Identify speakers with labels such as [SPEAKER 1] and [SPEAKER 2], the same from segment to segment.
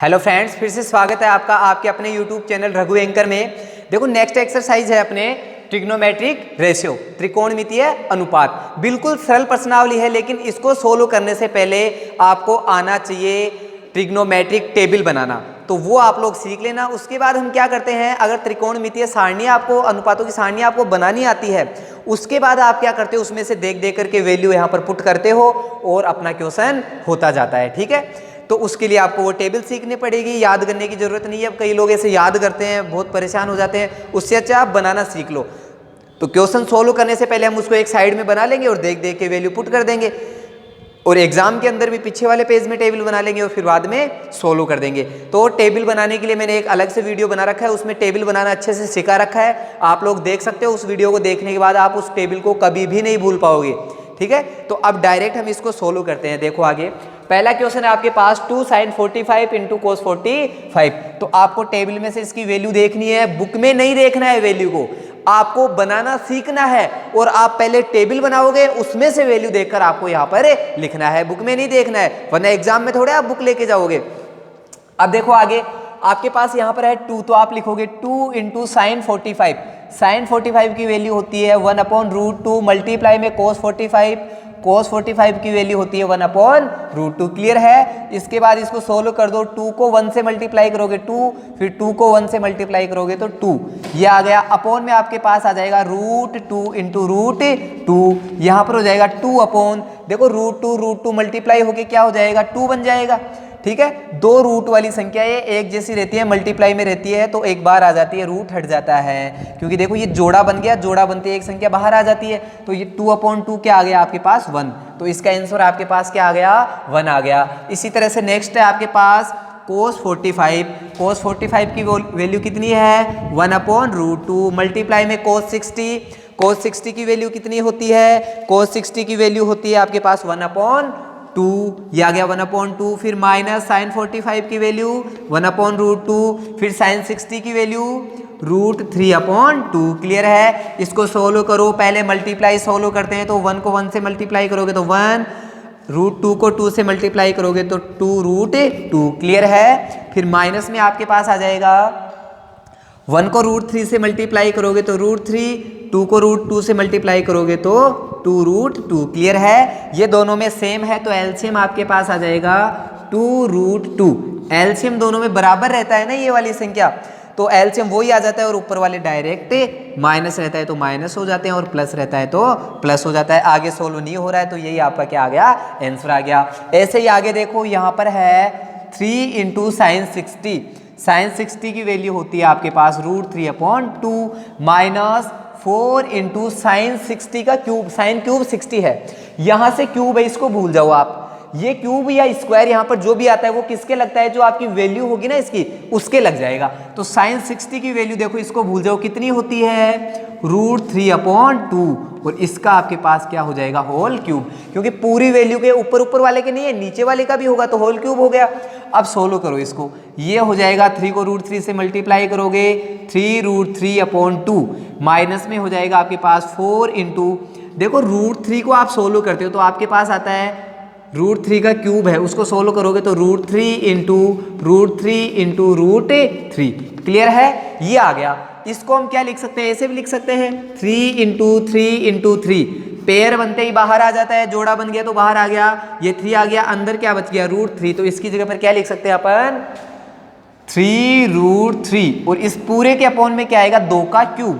[SPEAKER 1] Hello friends, फिर से स्वागत है आपका आपके अपने यूट्यूब चैनल रघु एंकर में। देखो नेक्स्ट एक्सरसाइज है अपने ट्रिग्नोमेट्रिक रेशियो, त्रिकोणमितीय अनुपात। बिल्कुल सरल प्रश्नावली है, लेकिन इसको सोल्व करने से पहले आपको आना चाहिए ट्रिग्नोमेट्रिक टेबल बनाना, तो वो आप लोग सीख लेना। उसके बाद हम क्या करते हैं, अगर त्रिकोणमितीय सारणी आपको, अनुपातों की सारणी आपको बनानी आती है, उसके बाद आप क्या करते हो, उसमें से देख देख करके वैल्यू यहाँ पर पुट करते हो और अपना क्वेश्चन होता जाता है। ठीक है, तो उसके लिए आपको वो टेबल सीखनी पड़ेगी, याद करने की जरूरत नहीं है। अब कई लोग ऐसे याद करते हैं, बहुत परेशान हो जाते हैं, उससे अच्छा आप बनाना सीख लो। तो क्वेश्चन सोल्व करने से पहले हम उसको एक साइड में बना लेंगे और देख देख के वैल्यू पुट कर देंगे, और एग्जाम के अंदर भी पीछे वाले पेज में टेबल बना लेंगे और फिर बाद में सोल्व कर देंगे। तो टेबल बनाने के लिए मैंने एक अलग से वीडियो बना रखा है, उसमें टेबल बनाना अच्छे से सिखा रखा है, आप लोग देख सकते हो। उस वीडियो को देखने के बाद आप उस टेबल को कभी भी नहीं भूल पाओगे। ठीक है, तो अब डायरेक्ट हम इसको सोल्व करते हैं। देखो आगे पहला क्वेश्चन है आपके पास 2 sin 45 इंटू cos 45। तो आपको टेबल में से इसकी वैल्यू देखनी है, बुक में नहीं देखना है, वैल्यू को आपको बनाना सीखना है। और आप पहले टेबल बनाओगे, उसमें से वैल्यू देखकर आपको यहाँ पर लिखना है, बुक में नहीं देखना है, वरना एग्जाम में थोड़े आप बुक लेके जाओगे। अब देखो आगे आपके पास यहाँ पर है 2, तो आप लिखोगे 2 इंटू साइन 45। साइन 45 की वैल्यू होती है 1/√2 मल्टीप्लाई में cos 45। cos 45 की वैल्यू होती है 1/√2। क्लियर है। इसके बाद इसको सोल्व कर दो, 2 को 1 से मल्टीप्लाई करोगे 2, फिर 2 को 1 से मल्टीप्लाई करोगे तो 2, ये आ गया। अपॉन में आपके पास आ जाएगा √2 इंटू √2, यहाँ पर हो जाएगा 2 अपॉन, देखो √2 मल्टीप्लाई होके क्या हो जाएगा, 2 बन जाएगा। ठीक है, दो रूट वाली संख्या ये एक जैसी रहती है, मल्टीप्लाई में रहती है तो एक बार आ जाती है, रूट हट जाता है, क्योंकि देखो ये जोड़ा बन गया, जोड़ा बनते एक संख्या बाहर आ जाती है, तो ये 2/2 क्या आ गया आपके पास 1, तो इसका आंसर आपके पास क्या आ गया 1 आ गया। इसी तरह से नेक्स्ट है आपके पास cos 45। cos 45 की वैल्यू कितनी है 1/√2 मल्टीप्लाई में cos 60। cos 60 की वैल्यू कितनी होती है, cos 60 की वैल्यू होती है आपके पास 1/2, ये आ गया 1/2, फिर माइनस साइन 45 की वैल्यू 1/√2, फिर साइन 60 की वैल्यू √3/2। क्लियर है। इसको सोल्व करो, पहले मल्टीप्लाई सोल्व करते हैं, तो 1 को 1 से मल्टीप्लाई करोगे तो 1, √2 को 2 से मल्टीप्लाई करोगे तो 2√2। क्लियर है। फिर माइनस में आपके पास आ जाएगा 1 को √3 से मल्टीप्लाई करोगे तो √3, 2 को √2 से मल्टीप्लाई करोगे तो 2√2। क्लियर है। ये दोनों में सेम है तो एलसीएम आपके पास आ जाएगा 2√2। एलसीएम दोनों में बराबर रहता है ना ये वाली संख्या, तो एलसीएम वही आ जाता है, और ऊपर वाले डायरेक्ट माइनस रहता है तो माइनस हो जाते हैं, और प्लस रहता है तो प्लस हो जाता है। आगे सोल्व नहीं हो रहा है तो यही आपका क्या आ गया, आंसर आ गया। ऐसे ही आगे देखो यहाँ पर है 3 इंटू साइन 60। साइन 60 की वैल्यू होती है आपके पास √3/2 माइनस 4 इंटू साइन 60 का क्यूब। साइन क्यूब 60 है, यहाँ से क्यूब है, इसको भूल जाओ आप। ये क्यूब या स्क्वायर यहाँ पर जो भी आता है वो किसके लगता है, जो आपकी वैल्यू होगी ना इसकी, उसके लग जाएगा। तो साइन 60 की वैल्यू देखो, इसको भूल जाओ, कितनी होती है √3/2, और इसका आपके पास क्या हो जाएगा होल क्यूब, क्योंकि पूरी वैल्यू के ऊपर ऊपर वाले के नहीं है, नीचे वाले का भी होगा तो होल क्यूब हो गया। अब सोल्व करो इसको, ये हो जाएगा 3 को √3 से मल्टीप्लाई करोगे 3√3/2, माइनस में हो जाएगा आपके पास 4 इंटू, देखो √3 को आप सोल्व करते हो तो आपके पास आता है √3 का क्यूब है, उसको सोल्व करोगे तो √3 इंटू √3। क्लियर है, ये आ गया। इसको हम क्या लिख सकते हैं, ऐसे भी लिख सकते हैं 3 इंटू 3, पेयर बनते ही बाहर आ जाता है, जोड़ा बन गया तो बाहर आ गया, ये 3 आ गया, अंदर क्या बच गया √3, तो इसकी जगह पर क्या लिख सकते हैं अपन 3√3, और इस पूरे के अपॉन में क्या आएगा 2 का क्यूब।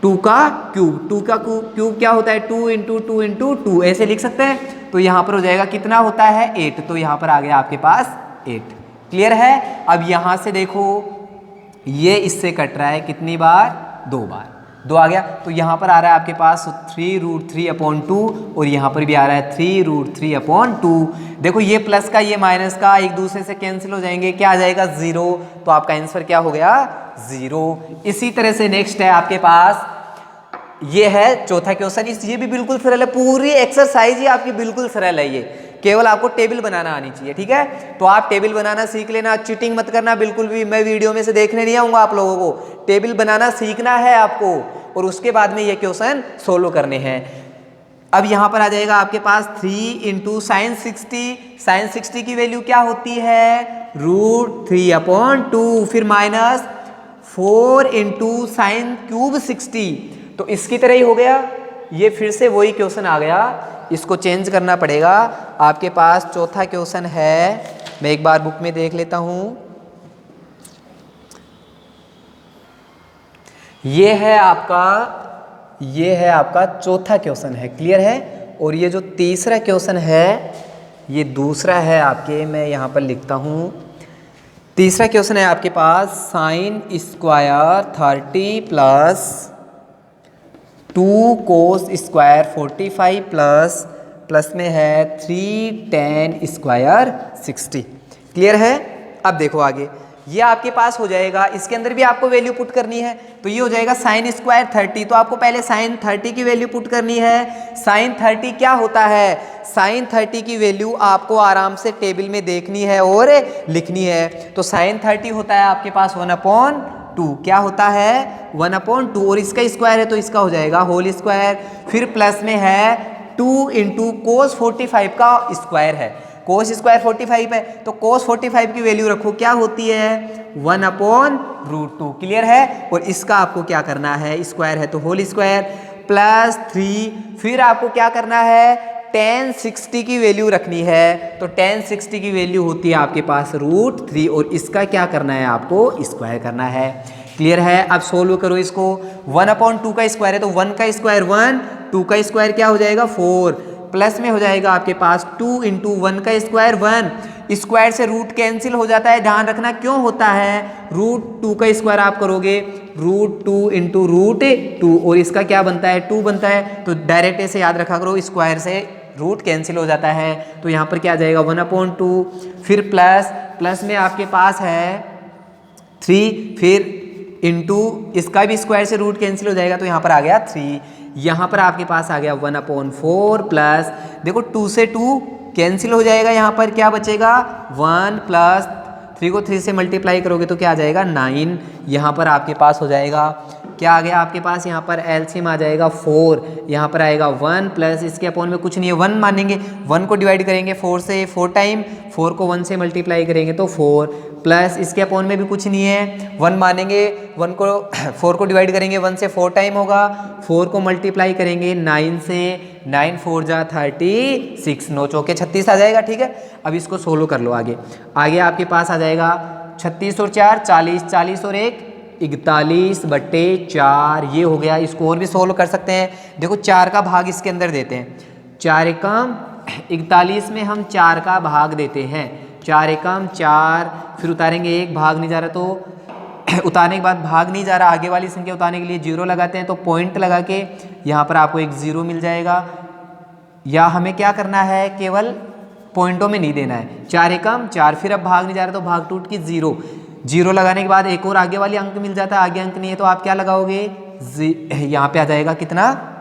[SPEAKER 1] 2 का क्यूब क्या होता है 2 इंटू 2, ऐसे लिख सकते हैं। तो यहाँ पर हो जाएगा कितना होता है 8, तो यहाँ पर आ गया आपके पास 8। क्लियर है। अब यहाँ से देखो ये इससे कट रहा है कितनी बार, 2 बार, 2 आ गया, तो यहाँ पर आ रहा है आपके पास 3√3/2, और यहाँ पर भी आ रहा है 3√3/2। देखो ये प्लस का ये माइनस का एक दूसरे से कैंसिल हो जाएंगे, क्या आ जाएगा 0, तो आपका आंसर क्या हो गया 0। इसी तरह से नेक्स्ट है आपके पास, ये है चौथा क्वेश्चन, ये भी बिल्कुल सरल है, पूरी एक्सरसाइज ही आपकी बिल्कुल सरल है, ये केवल आपको टेबल बनाना आनी चाहिए। ठीक है, तो आप टेबल बनाना सीख लेना, चीटिंग मत करना बिल्कुल भी, मैं वीडियो में से देखने नहीं आऊंगा आप लोगों को, टेबल बनाना सीखना है आपको, और उसके बाद में ये क्वेश्चन सोल्व करने हैं। अब यहाँ पर आ जाएगा आपके पास 3 इंटू साइन 60। साइन 60 की वैल्यू क्या होती है, √3/2, फिर माइनस 4 इंटू साइन क्यूब 60। तो इसकी तरह ही हो गया, ये फिर से वही क्वेश्चन आ गया, इसको चेंज करना पड़ेगा। आपके पास चौथा क्वेश्चन है, मैं एक बार बुक में देख लेता हूँ। ये है आपका चौथा क्वेश्चन है, क्लियर है। और ये जो तीसरा क्वेश्चन है ये दूसरा है आपके, मैं यहाँ पर लिखता हूँ। तीसरा क्वेश्चन है आपके पास sine square 30 plus 2 cos square 45 plus में है 3 tan स्क्वायर 60। क्लियर है। अब देखो आगे, ये आपके पास हो जाएगा, इसके अंदर भी आपको वैल्यू पुट करनी है। तो ये हो जाएगा साइन स्क्वायर 30, तो आपको पहले साइन 30 की वैल्यू पुट करनी है। साइन 30 क्या होता है, साइन 30 की वैल्यू आपको आराम से टेबल में देखनी है और लिखनी है। तो साइन 30 होता है आपके पास 1/2, क्या होता है 1/2, और इसका स्क्वायर है तो इसका हो जाएगा होल स्क्वायर। फिर प्लस में है 2 इंटू कोस 45 का स्क्वायर है, कोस स्क्वायर 45 है, तो कोस 45 की वैल्यू रखो, क्या होती है 1/√2। क्लियर है। और इसका आपको क्या करना है, स्क्वायर है तो होल स्क्वायर, प्लस 3। फिर आपको क्या करना है, tan 60 की वैल्यू रखनी है। तो tan 60 की वैल्यू होती है आपके पास √3, और इसका क्या करना है, आपको स्क्वायर करना है। क्लियर है। अब सोल्व करो इसको, 1/2 का स्क्वायर है तो 1 का स्क्वायर 1, 2 का स्क्वायर क्या हो जाएगा 4, प्लस में हो जाएगा आपके पास 2 इंटू 1 का स्क्वायर 1। स्क्वायर से रूट कैंसिल हो जाता है, ध्यान रखना क्यों होता है, √2 का स्क्वायर आप करोगे √2 इंटू √2, और इसका क्या बनता है 2 बनता है। तो डायरेक्ट ऐसे याद रखा करो, स्क्वायर से रूट कैंसिल हो जाता है, तो यहाँ पर क्या आ जाएगा 1/2। फिर प्लस में आपके पास है 3, फिर इंटू इसका भी स्क्वायर से रूट कैंसिल हो जाएगा, तो यहाँ पर आ गया 3। यहाँ पर आपके पास आ गया 1/4 प्लस, देखो 2 से 2 कैंसिल हो जाएगा, यहाँ पर क्या बचेगा 1 प्लस 3 को 3 से मल्टीप्लाई करोगे तो क्या आ जाएगा 9। यहाँ पर आपके पास हो जाएगा, क्या आ गया आपके पास, यहाँ पर एलसीएम आ जाएगा 4, यहाँ पर आएगा 1 प्लस इसके अपॉन में कुछ नहीं है 1 मानेंगे, 1 को डिवाइड करेंगे 4 से, 4 टाइम 4 को 1 से मल्टीप्लाई करेंगे तो 4, प्लस इसके अपॉन में भी कुछ नहीं है 1 मानेंगे, 1 को 4 को डिवाइड करेंगे 1 से 4 टाइम होगा, 4 को मल्टीप्लाई करेंगे 9 से, 9 4 जा 36, 9 चौके 36 आ जाएगा। ठीक है। अब इसको सोल्व कर लो आगे आपके पास आ जाएगा 36 और 4 40, 40 और 1 41/4, ये हो गया। इसको और भी सोल्व कर सकते हैं, देखो 4 का भाग इसके अंदर देते हैं, 4 एकम 41 में हम 4 का भाग देते हैं, 4 एकम 4, फिर उतारेंगे 1, भाग नहीं जा रहा तो उतारने के बाद भाग नहीं जा रहा, आगे वाली संख्या उतारने के लिए 0 लगाते हैं, तो पॉइंट लगा के यहाँ पर आपको एक 0 मिल जाएगा। या हमें क्या करना है, केवल पॉइंटों में नहीं देना है, 4 एकम 4, फिर अब भाग नहीं जा रहा तो भाग टूट की 0 लगाने के बाद एक और आगे वाली अंक मिल जाता है, आगे अंक नहीं है तो आप क्या लगाओगे, यहाँ पे आ जाएगा कितना,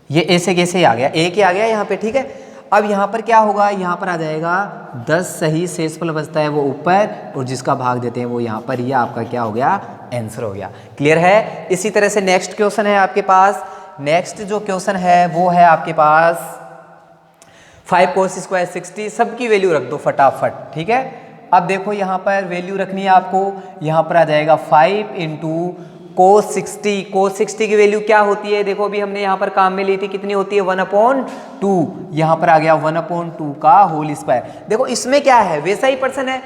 [SPEAKER 1] ये ऐसे कैसे आ गया, एक ही आ गया यहाँ पे। ठीक है। अब यहाँ पर क्या होगा, यहाँ पर आ जाएगा 10 सही शेषफल बचता है वो ऊपर, और जिसका भाग देते हैं वो यहाँ पर, ये आपका क्या हो गया, आंसर हो गया। क्लियर है। इसी तरह से नेक्स्ट क्वेश्चन है आपके पास, नेक्स्ट जो क्वेश्चन है वो है आपके पास 5 cos स्क्वायर 60, सबकी वैल्यू रख दो फटाफट। ठीक है। अब देखो यहाँ पर वैल्यू रखनी है आपको, यहाँ पर आ जाएगा 5 इंटू cos 60। cos 60 की वैल्यू क्या होती है, देखो अभी हमने यहाँ पर काम में ली थी, कितनी होती है 1/2, यहाँ पर आ गया 1/2 का होल स्क्वायर। देखो इसमें क्या है, वैसा ही पर्सन है,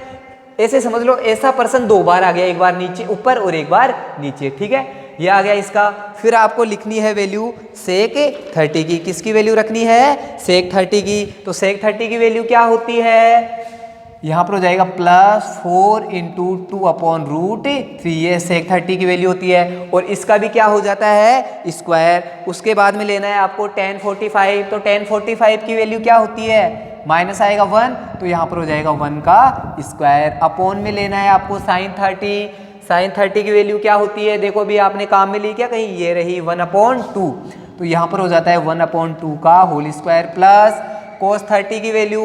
[SPEAKER 1] ऐसे समझ लो, ऐसा पर्सन 2 बार आ गया, एक बार नीचे ऊपर और एक बार नीचे। ठीक है। ये आ गया इसका। फिर आपको लिखनी है वैल्यू sec 30 की, किसकी वैल्यू रखनी है, sec 30 की। तो sec 30 की वैल्यू क्या होती है, यहाँ पर हो जाएगा +4 इंटू 2/√3, ये sec 30 की वैल्यू होती है। और इसका भी क्या हो जाता है, स्क्वायर। उसके बाद में लेना है आपको tan 45, तो tan 45 की वैल्यू क्या होती है, माइनस आएगा 1, तो यहाँ पर हो जाएगा 1 का स्क्वायर। अपॉन में लेना है आपको sin 30, sin 30 की वैल्यू क्या होती है, देखो अभी आपने काम में ली क्या कहीं, ये रही 1/2, तो यहाँ पर हो जाता है 1/2 का होल स्क्वायर, प्लस cos 30 की वैल्यू,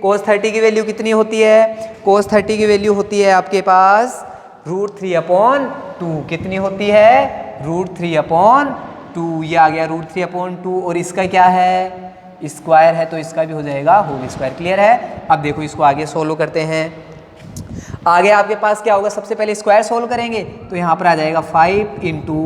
[SPEAKER 1] cos 30 की वैल्यू कितनी होती है, cos 30 की वैल्यू होती है आपके पास √3/2, कितनी होती है, √3/2। 2, ये आ गया √3/2 और इसका क्या है, स्क्वायर है तो इसका भी हो जाएगा होल स्क्वायर। क्लियर है। अब देखो इसको आगे सोल्व करते हैं। आगे आपके पास क्या होगा, सबसे पहले स्क्वायर सोल्व करेंगे तो यहाँ पर आ जाएगा 5 इंटू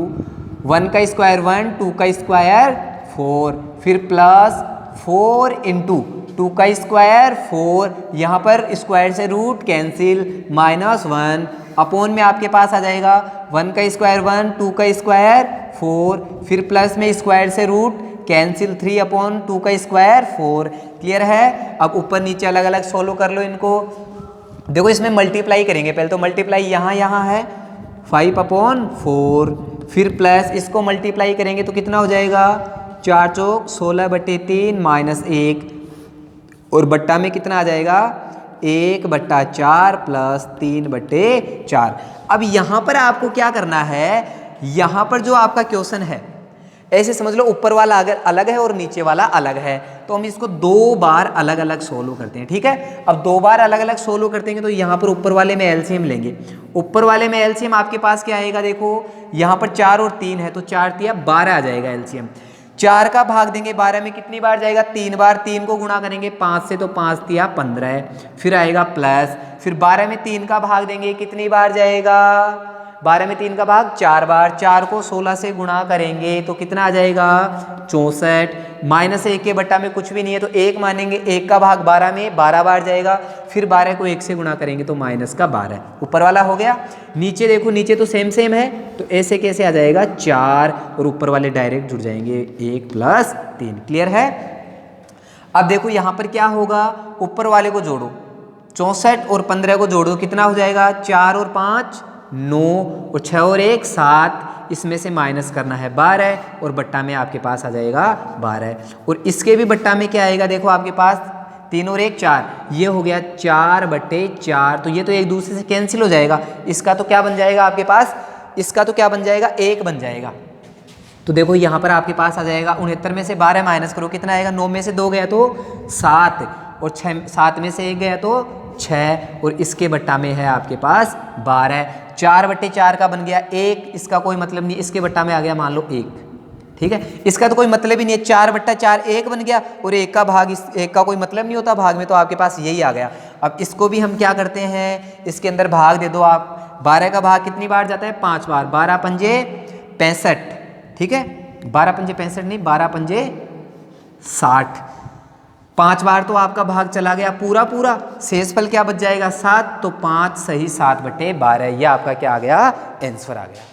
[SPEAKER 1] 1 का स्क्वायर 1, 2 का स्क्वायर 4, फिर प्लस 4 इंटू 2 का स्क्वायर 4, यहाँ पर स्क्वायर से रूट कैंसिल, -1 अपॉन में आपके पास आ जाएगा 1 का स्क्वायर 1, 2 का स्क्वायर 4, फिर प्लस में स्क्वायर से रूट कैंसिल 3/2 का स्क्वायर 4। क्लियर है। अब ऊपर नीचे अलग अलग सोल्व कर लो इनको। देखो इसमें मल्टीप्लाई करेंगे, पहले तो मल्टीप्लाई यहाँ है 5/4, फिर प्लस इसको मल्टीप्लाई करेंगे तो कितना हो जाएगा, 4 चौक 16/3 -1 और बट्टा में कितना आ जाएगा 1/4 प्लस 3/4। अब यहाँ पर आपको क्या करना है, यहाँ पर जो आपका क्वेश्चन है ऐसे समझ लो ऊपर वाला अगर अलग है और नीचे वाला अलग है तो हम इसको 2 बार अलग अलग सोल्व करते हैं। ठीक है। अब 2 बार अलग अलग सोल्व करते हैं तो यहाँ पर ऊपर वाले में एलसीएम लेंगे। ऊपर वाले में एलसीएम आपके पास क्या आएगा, देखो यहाँ पर 4 और 3 है तो 4 तिया 12 आ जाएगा एलसीएम। 4 का भाग देंगे 12 में कितनी बार जाएगा, 3 बार। 3 को गुणा करेंगे 5 से तो 5 तिया 15 है, फिर आएगा प्लस, फिर 12 में 3 का भाग देंगे कितनी बार जाएगा, 12 में 3 का भाग 4 बार। 4 को 16 से गुणा करेंगे तो कितना आ जाएगा 64, -1 के बट्टा में कुछ भी नहीं है तो 1 मानेंगे, 1 का भाग 12 में 12 बार जाएगा, फिर 12 को 1 से गुणा करेंगे तो -12। ऊपर वाला हो गया। नीचे देखो, नीचे तो सेम है तो ऐसे कैसे आ जाएगा 4 और ऊपर वाले डायरेक्ट जुड़ जाएंगे 1 + 3। क्लियर है। अब देखो यहाँ पर क्या होगा, ऊपर वाले को जोड़ो, 64 और 15 को जोड़ दो, कितना हो जाएगा 4 और 5 9 और 6 और 1 7, इसमें से माइनस करना है 12 और बट्टा में आपके पास आ जाएगा 12 और इसके भी बट्टा में क्या आएगा, देखो आपके पास 3 और 1 4, ये हो गया 4/4। तो ये तो एक दूसरे से कैंसिल हो जाएगा। इसका तो क्या बन जाएगा आपके पास, इसका तो क्या बन जाएगा 1 बन जाएगा। तो देखो यहाँ पर आपके पास आ जाएगा 69 में से 12 माइनस करो कितना आएगा, 9 में से 2 गया तो 7 और 7 में से 1 गया तो 6 और इसके बट्टा में है आपके पास 12। 4/4 का बन गया 1, इसका कोई मतलब नहीं, इसके बट्टा में आ गया मान लो 1। ठीक है, इसका तो कोई मतलब ही नहीं है, 4/4 1 बन गया और 1 का भाग, इस 1 का कोई मतलब नहीं होता भाग में, तो आपके पास यही आ गया। अब इसको भी हम क्या करते हैं, इसके अंदर भाग दे दो आप। 12 का भाग कितनी बार जाता है 5 बार, 12 पंजे 65। ठीक है, 12 पंजे 65 नहीं, 12 पंजे 60। 5 बार तो आपका भाग चला गया पूरा, शेषफल क्या बच जाएगा 7, तो 5 सही 7/12, यह आपका क्या आ गया आंसर आ गया।